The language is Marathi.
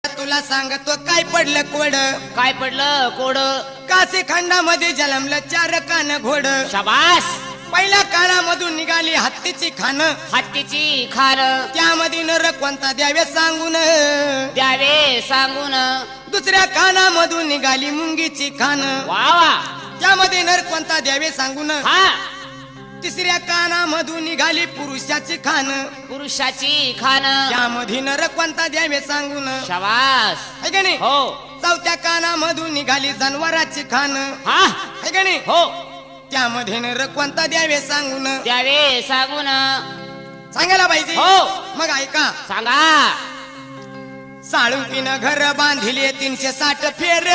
तुला सांगतो काय पडलं कोड, काय पडलं कोड? काशी खंडामध्ये जन्मलं 4 कान घोड. शाबास. पहिल्या कानामधून निघाली हत्तीची खान, हत्तीची खान. त्यामध्ये नर कोणता द्यावे सांगून, द्यावे सांगून. दुसऱ्या कानामधून निघाली मुंगीची खान, वा वा. त्यामध्ये नर कोणता द्यावे सांगून. हा. तिसऱ्या कानामधून निघाली पुरुषाची खान, पुरुषाची खान. त्यामध्ये नर कोणता द्यावे सांगून. शाबास. है का नाही? हो. चौथ्या कानामधून निघाली जनावराची खान, हा. है का नाही? हो. त्यामध्ये नर कोणता द्यावे सांगून. द्यावे सांगून. सांगायला पाहिजे. हो. मग ऐका. सांगा. साळुंकीनं घर बांधिले 360 फेर.